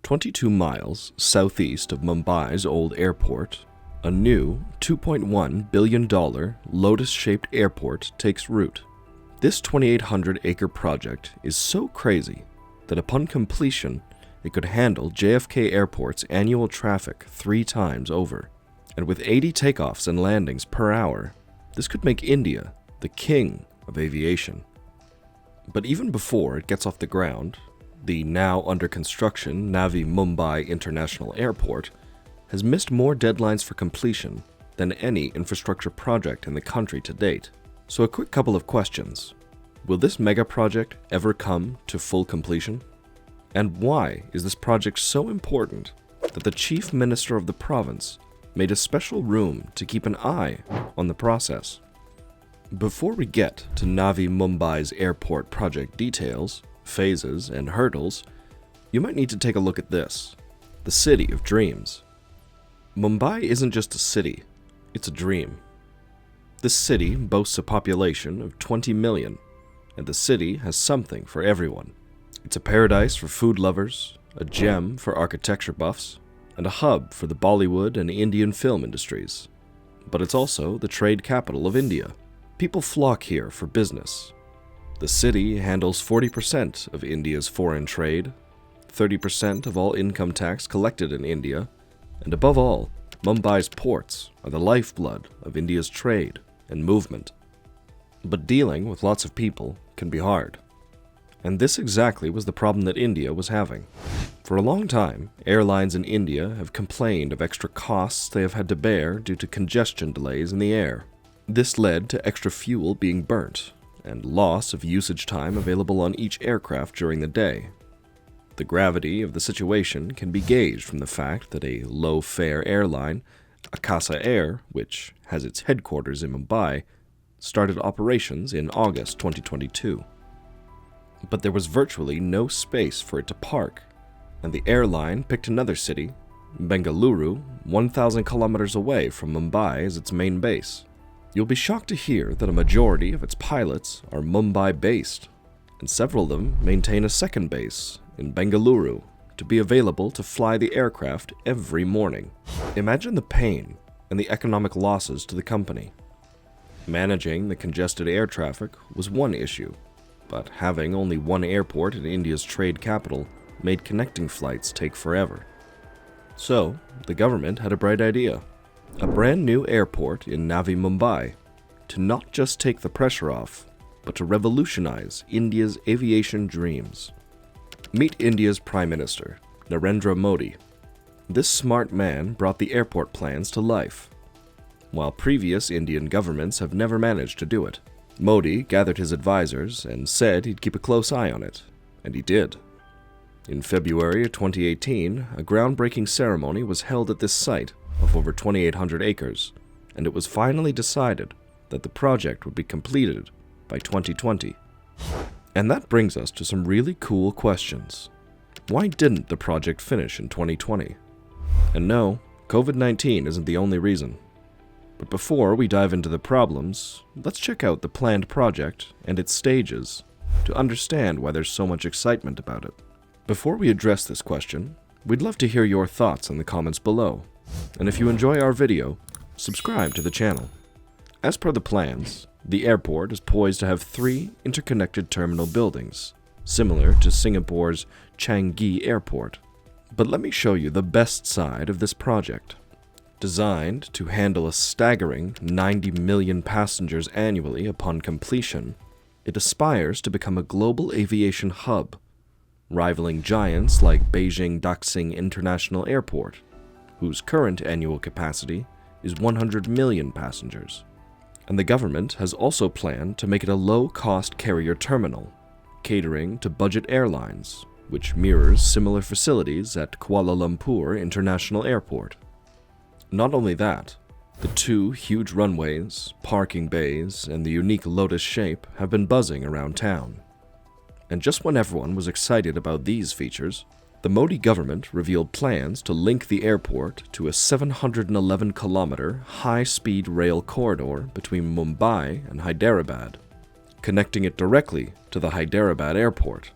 22 miles southeast of Mumbai's old airport, a new $2.1 billion lotus-shaped airport takes root. This 2,800-acre project is so crazy that upon completion, it could handle JFK Airport's annual traffic 3 times over. And with 80 takeoffs and landings per hour, this could make India the king of aviation. But even before it gets off the ground, the now under construction Navi Mumbai International Airport has missed more deadlines for completion than any infrastructure project in the country to date. So a quick couple of questions. Will this mega project ever come to full completion? And why is this project so important that the Chief Minister of the province made a special room to keep an eye on the process? Before we get to Navi Mumbai's airport project details, phases, and hurdles, you might need to take a look at this: the city of dreams. Mumbai isn't just a city, it's a dream. This city boasts a population of 20 million, and the city has something for everyone. It's a paradise for food lovers, a gem for architecture buffs, and a hub for the Bollywood and Indian film industries. But it's also the trade capital of India. People flock here for business. The city handles 40% of India's foreign trade, 30% of all income tax collected in India, and above all, Mumbai's ports are the lifeblood of India's trade and movement. But dealing with lots of people can be hard. And this exactly was the problem that India was having. For a long time, airlines in India have complained of extra costs they have had to bear due to congestion delays in the air. This led to extra fuel being burnt and loss of usage time available on each aircraft during the day. The gravity of the situation can be gauged from the fact that a low-fare airline, Akasa Air, which has its headquarters in Mumbai, started operations in August 2022. But there was virtually no space for it to park, and the airline picked another city, Bengaluru, 1,000 kilometers away from Mumbai as its main base. You'll be shocked to hear that a majority of its pilots are Mumbai-based, and several of them maintain a second base in Bengaluru to be available to fly the aircraft every morning. Imagine the pain and the economic losses to the company. Managing the congested air traffic was one issue, but having only one airport in India's trade capital made connecting flights take forever. So, the government had a bright idea: a brand new airport in Navi Mumbai, to not just take the pressure off, but to revolutionize India's aviation dreams. Meet India's Prime Minister, Narendra Modi. This smart man brought the airport plans to life. While previous Indian governments have never managed to do it, Modi gathered his advisors and said he'd keep a close eye on it, and he did. In February of 2018, a groundbreaking ceremony was held at this site of over 2,800 acres, and it was finally decided that the project would be completed by 2020. And that brings us to some really cool questions. Why didn't the project finish in 2020? And no, COVID-19 isn't the only reason. But before we dive into the problems, let's check out the planned project and its stages to understand why there's so much excitement about it. Before we address this question, we'd love to hear your thoughts in the comments below. And if you enjoy our video, subscribe to the channel. As per the plans, the airport is poised to have 3 interconnected terminal buildings, similar to Singapore's Changi Airport. But let me show you the best side of this project. Designed to handle a staggering 90 million passengers annually upon completion, it aspires to become a global aviation hub, rivaling giants like Beijing Daxing International Airport, whose current annual capacity is 100 million passengers. And the government has also planned to make it a low-cost carrier terminal, catering to budget airlines, which mirrors similar facilities at Kuala Lumpur International Airport. Not only that, the 2 huge runways, parking bays, and the unique lotus shape have been buzzing around town. And just when everyone was excited about these features, the Modi government revealed plans to link the airport to a 711-kilometer high-speed rail corridor between Mumbai and Hyderabad, connecting it directly to the Hyderabad airport.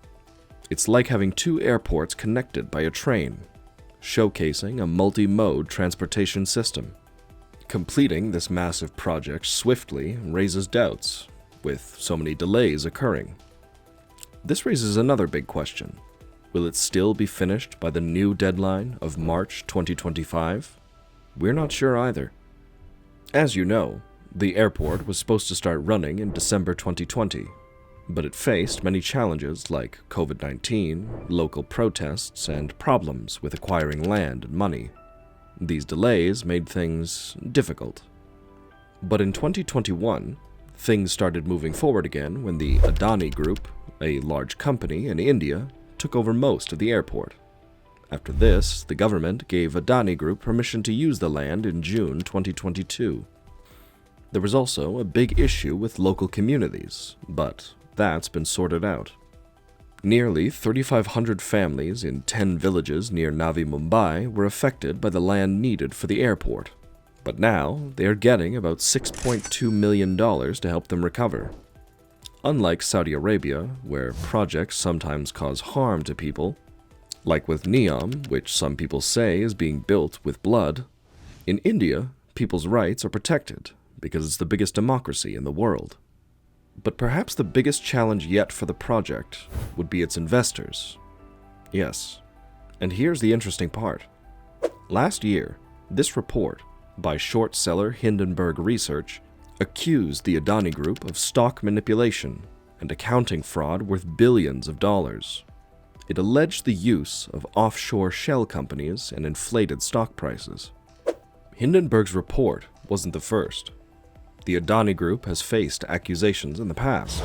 It's like having two airports connected by a train, showcasing a multi-mode transportation system. Completing this massive project swiftly raises doubts, with so many delays occurring. This raises another big question. Will it still be finished by the new deadline of March 2025? We're not sure either. As you know, the airport was supposed to start running in December 2020, but it faced many challenges like COVID-19, local protests, and problems with acquiring land and money. These delays made things difficult. But in 2021, things started moving forward again when the Adani Group, a large company in India, took over most of the airport. After this, the government gave Adani Group permission to use the land in June 2022. There was also a big issue with local communities, but that's been sorted out. Nearly 3,500 families in 10 villages near Navi Mumbai were affected by the land needed for the airport, but now they are getting about $6.2 million to help them recover. Unlike Saudi Arabia, where projects sometimes cause harm to people, like with Neom, which some people say is being built with blood, in India, people's rights are protected because it's the biggest democracy in the world. But perhaps the biggest challenge yet for the project would be its investors. Yes, and here's the interesting part. Last year, this report by short seller Hindenburg Research accused the Adani Group of stock manipulation and accounting fraud worth billions of dollars. It alleged the use of offshore shell companies and inflated stock prices. Hindenburg's report wasn't the first. The Adani Group has faced accusations in the past,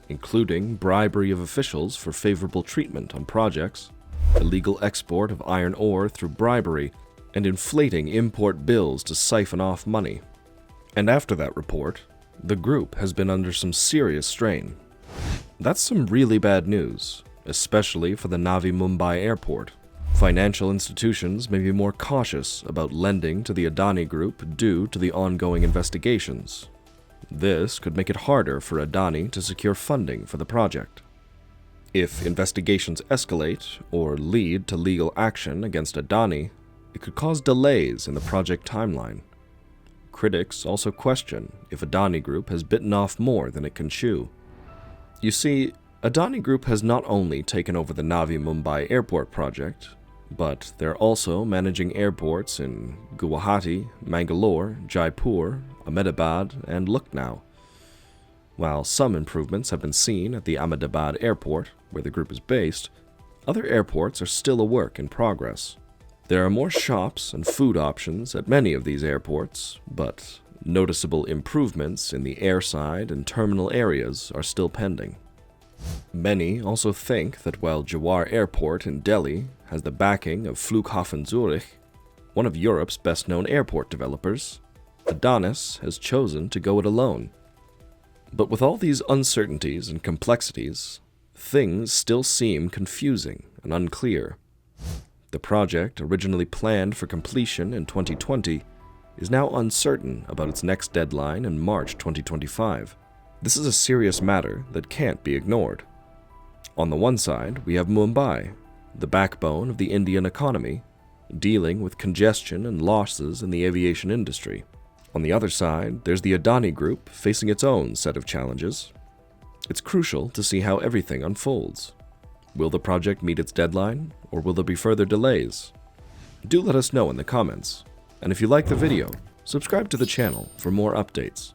including bribery of officials for favorable treatment on projects, illegal export of iron ore through bribery, and inflating import bills to siphon off money. And after that report, the group has been under some serious strain. That's some really bad news, especially for the Navi Mumbai Airport. Financial institutions may be more cautious about lending to the Adani Group due to the ongoing investigations. This could make it harder for Adani to secure funding for the project. If investigations escalate or lead to legal action against Adani, it could cause delays in the project timeline. Critics also question if Adani Group has bitten off more than it can chew. You see, Adani Group has not only taken over the Navi Mumbai Airport project, but they're also managing airports in Guwahati, Mangalore, Jaipur, Ahmedabad, and Lucknow. While some improvements have been seen at the Ahmedabad airport, where the group is based, other airports are still a work in progress. There are more shops and food options at many of these airports, but noticeable improvements in the airside and terminal areas are still pending. Many also think that while Jawar Airport in Delhi has the backing of Flughafen Zurich, one of Europe's best-known airport developers, Adani has chosen to go it alone. But with all these uncertainties and complexities, things still seem confusing and unclear. The project, originally planned for completion in 2020, is now uncertain about its next deadline in March 2025. This is a serious matter that can't be ignored. On the one side, we have Mumbai, the backbone of the Indian economy, dealing with congestion and losses in the aviation industry. On the other side, there's the Adani Group facing its own set of challenges. It's crucial to see how everything unfolds. Will the project meet its deadline, or will there be further delays? Do let us know in the comments, and if you like the video, subscribe to the channel for more updates.